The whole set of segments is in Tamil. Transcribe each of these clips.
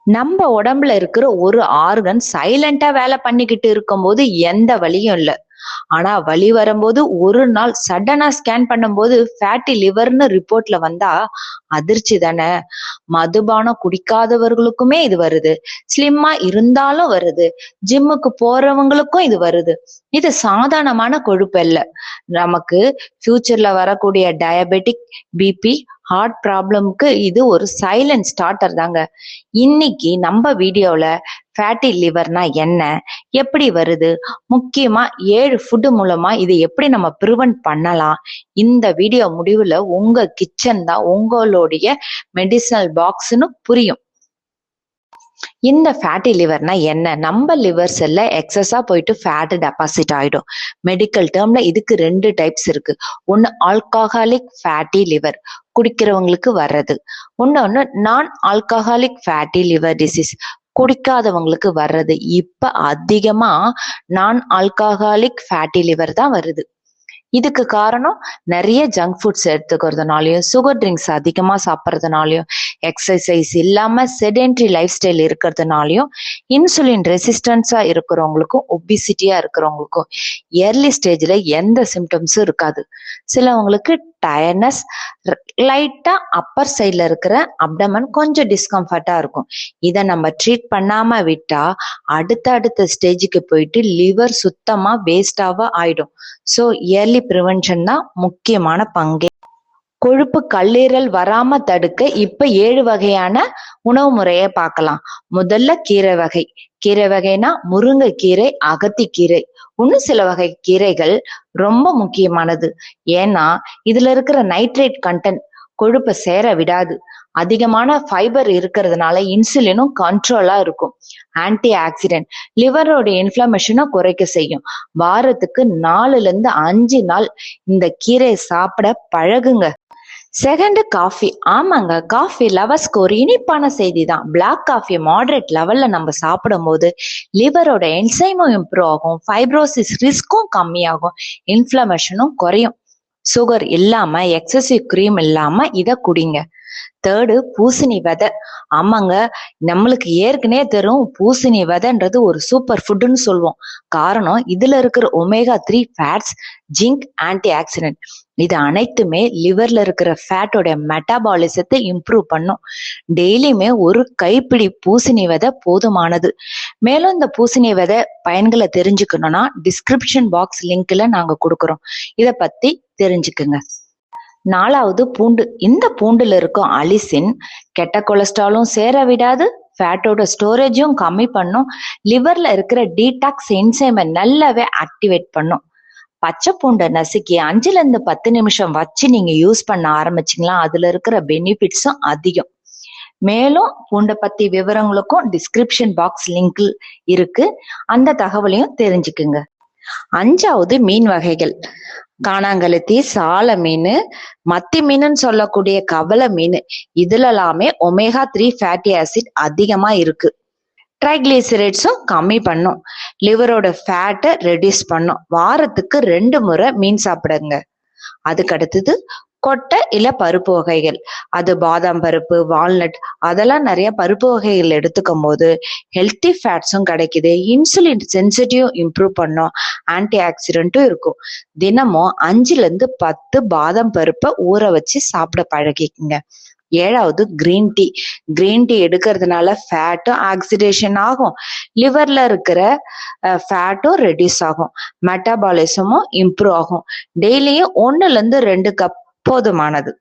நம்ம உடம்புல இருக்கிற ஒரு ஆர்கன் சைலண்டா வேலை பண்ணிக்கிட்டு இருக்கும்போது எந்த வலியும் இல்ல. ஆனா வலி வரும்போது ஒரு நாள் சடனா ஸ்கேன் பண்ணும்போது ஃபேட்டி லிவர்னு ரிப்போர்ட்ல வந்தா அதிர்ச்சி தானே. மதுபானம் குடிக்காதவர்களுக்குமே இது வருது. ஸ்லிம்மா இருந்தாலும் வருது. ஜிம்முக்கு போறவங்களுக்கும் இது வருது. இது சாதாரணமான கொழுப்பு இல்ல. நமக்கு ஃபியூச்சர்ல வரக்கூடிய டயபெட்டிக், பிபி, ஹார்ட் ப்ராப்ளம்க்கு இது ஒரு சைலண்ட் ஸ்டார்டர் தாங்க. இன்னைக்கு நம்ம வீடியோல ஃபேட்டி லிவர்னா என்ன, எப்படி வருது, முக்கியமா 7 ஃபுட் மூலமா இது எப்படி நம்ம ப்ரிவென்ட் பண்ணலாம். இந்த வீடியோ முடிவுல உங்க கிச்சன் தான் உங்களுடைய மெடிசனல் பாக்ஸ்னு புரியும். இந்த ஃபேட்டி லிவர்னா என்ன? நம்ம லிவர் செல்ல எக்ஸஸா போயிட்டு ஃபேட் டெபாசிட் ஆயிடும். மெடிக்கல் டேர்ம்ல இதுக்கு 2 டைப்ஸ் இருக்கு. ஒன்னு ஆல்கஹாலிக் ஃபேட்டி லிவர், குடிக்கிறவங்களுக்கு வர்றது. இன்னொன்னு நான் ஆல்கஹாலிக் ஃபேட்டி லிவர் டிசீஸ், குடிக்காதவங்களுக்கு வர்றது. இப்ப அதிகமா நான் ஆல்கஹாலிக் ஃபேட்டி லிவர் தான் வருது. இதுக்கு காரணம் நிறைய ஜங்க் ஃபுட்ஸ் எடுத்துக்கிறதுனாலயும், சுகர் ட்ரிங்க்ஸ் அதிகமா சாப்பிட்றதுனாலயும், எக்ஸசைஸ் இல்லாம செடென்ட்ரி லைஃப் ஸ்டைல் இருக்கிறதுனாலயும், இன்சுலின் ரெசிஸ்டன்ஸா இருக்கிறவங்களுக்கும், ஒபிசிட்டியா இருக்கிறவங்களுக்கும் இயர்லி ஸ்டேஜ்ல எந்த சிம்டம்ஸும் இருக்காது. சிலவங்களுக்கு டயர்னஸ், லைட்டா அப்பர் சைட்ல இருக்கிற அப்டமன் கொஞ்சம் டிஸ்கம்ஃபர்ட்டா இருக்கும். இதை நம்ம ட்ரீட் பண்ணாம விட்டா அடுத்த ஸ்டேஜுக்கு போயிட்டு லிவர் சுத்தமா வேஸ்டாவா ஆயிடும். ஸோ இயர்லி ப்ரிவென்ஷன் தான் முக்கியமான பங்கே. கொழுப்பு கல்லீரல் வராம தடுக்க இப்ப 7 வகையான உணவு முறையை பார்க்கலாம். முதல்ல கீரை வகைனா முருங்கைக்கீரை, அகத்திக்கீரை. இன்னும் சில வகை கீரைகள் ரொம்ப முக்கியமானது. ஏன்னா இதுல இருக்கிற நைட்ரேட் கண்டென்ட் கொழுப்பை சேர விடாது. அதிகமான ஃபைபர் இருக்கிறதுனால இன்சுலினும் கண்ட்ரோலா இருக்கும். ஆன்டி ஆக்சிடென்ட் லிவரோட இன்ஃப்ளமேஷனை குறைக்க செய்யும். வாரத்துக்கு 4ல இருந்து 5 நாள் இந்த கீரையை சாப்பிட பழகுங்க. Second coffee. ஆமாங்க, காஃபி லவர்ஸ்க்கு ஒரு இனிப்பான செய்தி தான். பிளாக் காஃபி மாடரேட் லெவல்ல நம்ம சாப்பிடும் போது லிவரோட என்சைமும் இம்ப்ரூவ் ஆகும், ஃபைப்ரோசிஸ் ரிஸ்க்கும் கம்மியாகும், இன்ஃப்ளமேஷனும் குறையும். சுகர் இல்லாம, எக்ஸசிவ் கிரீம் இல்லாம இதை குடிங்க. தேர்டு பூசணி விதை. ஆமாங்க, நம்மளுக்கு ஏற்கனவே தெரியும் பூசணி விதைன்றது ஒரு சூப்பர் ஃபுட்னு சொல்லுவோம். காரணம் இதுல இருக்கிற omega 3 fats, zinc, anti accident. இது அனைத்துமே லிவர்ல இருக்கிற ஃபேட்டோட மெட்டாபாலிசத்தை இம்ப்ரூவ் பண்ணும். டெய்லியுமே ஒரு கைப்பிடி பூசணி விதை போதுமானது. மேலும் இந்த பூசணி விதை பயன்களை தெரிஞ்சுக்கணும்னா டிஸ்கிரிப்ஷன் பாக்ஸ் லிங்க்ல நாங்க கொடுக்குறோம். இதை பத்தி தெரிஞ்சுக்குங்க. 4வது பூண்டு. இந்த பூண்டுல இருக்கும் அலிசின் கெட்ட கொலஸ்ட்ராலும் சேர விடாது, ஃபேட்டோட ஸ்டோரேஜும் கம்மி பண்ணும், லிவர்ல இருக்கிற டீடாக்ஸ் என்சைமை நல்லாவே ஆக்டிவேட் பண்ணும். பச்சை பூண்டை நசுக்கி 5ல இருந்து 10 நிமிஷம் வச்சு நீங்க யூஸ் பண்ண ஆரம்பிச்சிங்களா, அதுல இருக்கிற பெனிஃபிட்ஸும் அதிகம். மேலும் பூண்டை பத்தி விவரங்களுக்கும் டிஸ்கிரிப்ஷன் பாக்ஸ் லிங்க் இருக்கு. அந்த தகவலையும் தெரிஞ்சுக்குங்க. 5வது மீன் வகைகள். காணாங்கழுத்தி, சால மீன், மத்தி மீனுன்னு சொல்லக்கூடிய கவலை மீன். இதுல எல்லாமே ஒமேகா 3 ஃபேட்டி ஆசிட் அதிகமா இருக்கு. ட்ரைக்ளிசரைட்ஸும் கம்மி பண்ணும், லிவரோட ஃபேட்டை ரெடியூஸ் பண்ணும். வாரத்துக்கு 2 முறை மீன் சாப்பிடுங்க. அதுக்கு அடுத்தது கொட்டை இல்ல பருப்பு வகைகள். அது பாதாம் பருப்பு, வால்நட், அதெல்லாம் நிறைய பருப்பு வகைகள் எடுத்துக்கும் போது ஹெல்த்தி ஃபேட்ஸும் கிடைக்குது, இன்சுலின் சென்சிட்டிவ் இம்ப்ரூவ் பண்ணும், ஆன்டி ஆக்சிடென்ட்டும் இருக்கும். தினமும் 5ல இருந்து 10 பாதாம் பருப்பை ஊற வச்சு சாப்பிட பழகிக்குங்க. 7வது கிரீன் டீ. கிரீன் டீ எடுக்கிறதுனால ஃபேட்டும் ஆக்சிடேஷன் ஆகும், லிவர்ல இருக்கிற ஃபேட்டும் ரெடியூஸ் ஆகும், மெட்டாபாலிசமும் இம்ப்ரூவ் ஆகும். டெய்லியும் 1ல இருந்து 2 கப் போதுமானது.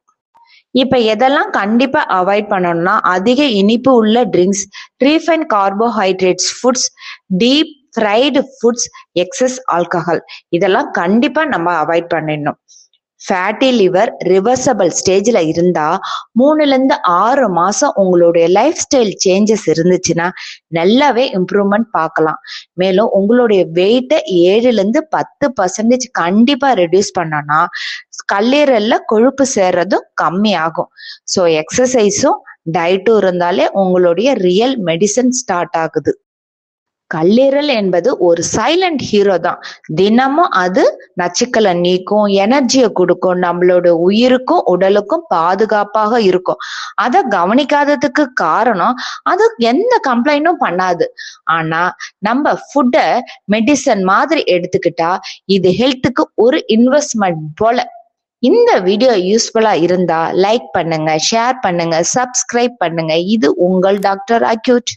இப்ப எதெல்லாம் கண்டிப்பா அவாய்ட் பண்ணணும்னா அதிக இனிப்பு உள்ள drinks, refine carbohydrates foods, deep fried foods, excess alcohol, இதெல்லாம் கண்டிப்பா நம்ம அவாய்ட் பண்ணிடணும். ஃபேட்டி லிவர் ரிவர்சபிள் ஸ்டேஜ்ல இருந்தா 3ல இருந்து 6 மாசம் உங்களுடைய லைஃப் ஸ்டைல் சேஞ்சஸ் இருந்துச்சுன்னா நல்லாவே இம்ப்ரூவ்மெண்ட் பார்க்கலாம். மேலும் உங்களுடைய வெயிட்டை 7ல இருந்து 10% கண்டிப்பா ரெடியூஸ் பண்ணனா கல்லீரல்ல கொழுப்பு சேர்றதும் கம்மி ஆகும். ஸோ எக்ஸசைஸும் டயட்டும் இருந்தாலே உங்களுடைய ரியல் மெடிசன் ஸ்டார்ட் ஆகுது. கல்லீரல் என்பது ஒரு சைலண்ட் ஹீரோ தான். தினமும் அது நச்சுக்களை நீக்கும், எனர்ஜியை கொடுக்கும், நம்மளோட உயிருக்கும் உடலுக்கும் பாதுகாப்பாக இருக்கும். அத கவனிக்காததுக்கு காரணம் அது எந்த கம்ப்ளைண்டும் பண்ணாது. ஆனா நம்ம ஃபுட்ட மெடிசன் மாதிரி எடுத்துக்கிட்டா இது ஹெல்த்துக்கு ஒரு இன்வெஸ்ட்மெண்ட் போல. இந்த வீடியோ யூஸ்ஃபுல்லா இருந்தா லைக் பண்ணுங்க, ஷேர் பண்ணுங்க, சப்ஸ்கிரைப் பண்ணுங்க. இது உங்கள் டாக்டர் அக்யூட்.